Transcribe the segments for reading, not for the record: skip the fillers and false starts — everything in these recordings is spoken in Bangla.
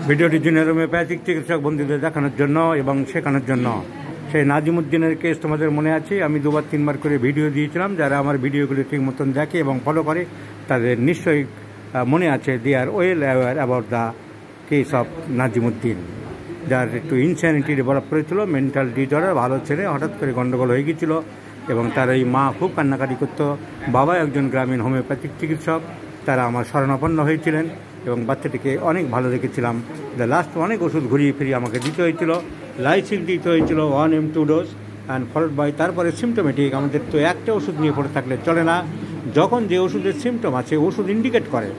ভিডিওটি জুনিয়র হোমিওপ্যাথিক চিকিৎসক বন্ধুদের দেখানোর জন্য এবং শেখানোর জন্য। সেই নাজিমুদ্দিনের কেস তোমাদের মনে আছে, আমি দুবার তিনবার করে ভিডিও দিয়েছিলাম। যারা আমার ভিডিওগুলি ঠিক মতন দেখে এবং ফলো করে তাদের নিশ্চয়ই মনে আছে they are well aware about the case of Nazimuddin, যার একটু ইনস্যানিটি ডেভেলপ করেছিল, মেন্টাল ডিসঅর্ডার, ভালো ছেলে, হঠাৎ করে গণ্ডগোল হয়ে গিয়েছিল এবং তার এই মা খুব কান্নাকাটি করতো। বাবা একজন গ্রামীণ হোমিওপ্যাথিক চিকিৎসক, তারা আমার শরণাপন্ন হয়েছিলেন এবং বাচ্চাটিকে অনেক ভালো রেখেছিলাম। লাস্ট অনেক ওষুধ ঘুরিয়ে ফিরিয়ে আমাকে দিতে হয়েছিল, লাইসিক দিতে হয়েছিল 1M2 dose and followed by তারপরে সিমটোমেটিক। আমাদের তো একটা ওষুধ নিয়ে পড়ে থাকলে চলে না, যখন যে ওষুধের সিমটম আছে ওষুধ ইন্ডিকেট করে,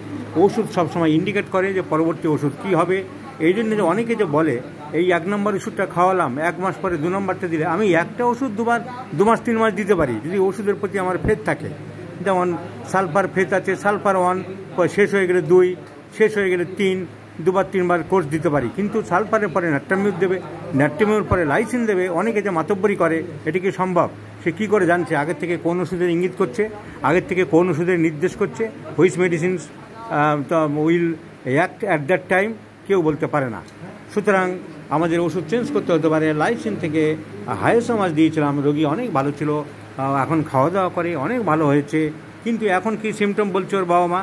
ওষুধ সবসময় ইন্ডিকেট করে যে পরবর্তী ওষুধ কী হবে। এই জন্য যে অনেকে যে বলে এই 1 নম্বর ওষুধটা খাওয়ালাম, 1 মাস পরে 2 নম্বরটা দিলে, আমি একটা ওষুধ 2 মাস 3 মাস দিতে পারি যদি ওষুধের প্রতি আমার ফেথ থাকে। যেমন সালফার ফেথ আছে, সালফার 1 শেষ হয়ে গেলে 2, শেষ হয়ে গেলে 3, 2-3 বার কোর্স দিতে পারি। কিন্তু সালফারের পরে ন্যাট্রামিউর দেবে, ন্যাট্রামিউর পরে লাইসিন দেবে। অনেকে যে মাতব্বরি করে, এটি কি সম্ভব? সে কী করে জানছে আগের থেকে কোন ওষুধের ইঙ্গিত করছে, আগের থেকে কোন ওষুধের নির্দেশ করছে, which medicines will act at that time, কেউ বলতে পারে না। সুতরাং আমাদের ওষুধ চেঞ্জ করতে হতে পারে। লাইসিন থেকে হায়াসোমাস দিয়েছিলাম, রোগী অনেক ভালো ছিল, এখন খাওয়া দাওয়া করে অনেক ভালো হয়েছে। কিন্তু এখন কি সিমটম বলছে ওর বাবা মা?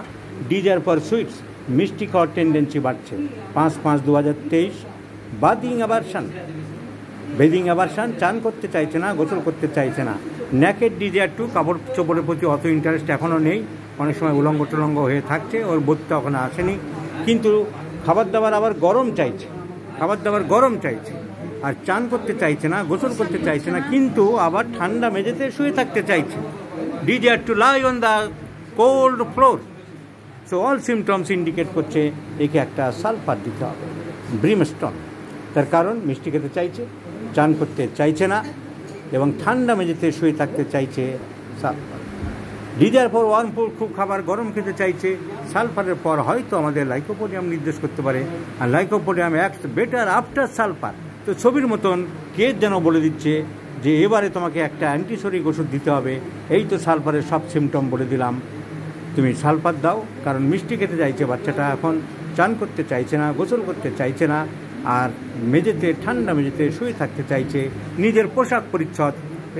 ডিজায়ার ফর সুইটস, মিষ্টি খাওয়ার টেন্ডেন্সি বাড়ছে। 5/5/2023, বেদিং অ্যাভারশন, চান করতে চাইছে না, গোসল করতে চাইছে না। ন্যাকেড ডিজায়ার টু, কাপড় চোপড়ের প্রতি অত ইন্টারেস্ট এখনও নেই, অনেক সময় উলঙ্গ টুলঙ্গ হয়ে থাকছে, ওর বোধটা ওখানে আসেনি। কিন্তু খাবার দাবার আবার গরম চাইছে, আর চান করতে চাইছে না, গোসল করতে চাইছে না, কিন্তু আবার ঠান্ডা মেঝেতে শুয়ে থাকতে চাইছে। Desire to lie on the cold floor. So all symptoms indicate করছে একে একটা সালফার দিতে হবে, ব্রিমস্টোন। তার কারণ মিষ্টি খেতে চাইছে, চান করতে চাইছে না এবং ঠান্ডা মেঝেতে শুয়ে থাকতে চাইছে। সালফার ডিজায়ার ফর ওয়ার্মফুল, খুব খাবার গরম খেতে চাইছে। সালফারের পর হয়তো আমাদের লাইকোপোডিয়াম নির্দেশ করতে পারে, আর lycopodium acts better after sulphur. তো ছবির মতন কেস যেন বলে দিচ্ছে যে এবারে তোমাকে একটা অ্যান্টিসোরিক ওষুধ দিতে হবে। এই তো সালফারের সব সিমটম বলে দিলাম, তুমি সালফার দাও। কারণ মিষ্টি খেতে চাইছে বাচ্চাটা, এখন চান করতে চাইছে না, গোসল করতে চাইছে না, আর মেঝেতে, ঠান্ডা মেঝেতে শুয়ে থাকতে চাইছে। নিজের পোশাক পরিচ্ছদ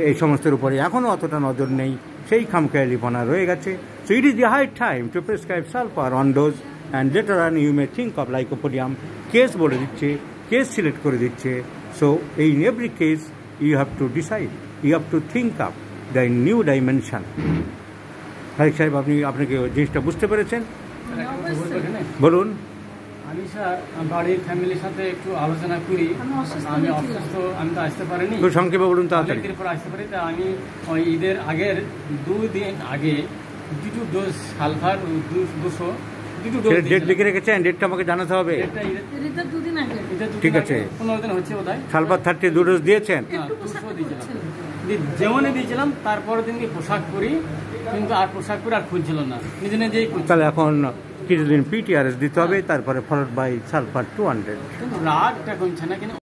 এই সমস্তের উপরে এখনও অতটা নজর নেই, সেই খামখেয়ালিপনা রয়ে গেছে। So it is the high time to prescribe sulphur on dose and later on you may think of lycopodium. Case বলে দিচ্ছে, কেস সিলেক্ট করে দিচ্ছে। So in every case you have to decide, you have to think of the new dimension. Harik সাহেব, আপনাকে জিনিসটা বুঝতে পেরেছেন? বলুন। আমি স্যার বাড়ির ফ্যামিলির সাথে একটু আলোচনা করি। আমি অসুস্থ, আমি তো আসতে পারিনি। সংক্ষেপে বলুন তাড়াতাড়ি। পর আসতে পারি, তা আমি ওই ঈদের আগের 2 দিন আগে 2 ডোজ সালফার, 200 ডেট লিখে রেখেছেন? ডেটটা আমাকে জানাতে হবে। ঠিক আছে, 15 দিন হচ্ছে বোধ হয়। সালফার 30 2 ডোজ দিয়েছেন? যেমনই দিয়েছিলাম, তারপরের দিনকে পোশাক করি, কিন্তু আর পোশাক করে আর খুঁজছিল না, নিজে নিজেই। তাহলে এখন কিছুদিন PTRS দিতে হবে, তারপরে ফলোড বাই সালফার 200। রাগটা কমছে না, কিন্তু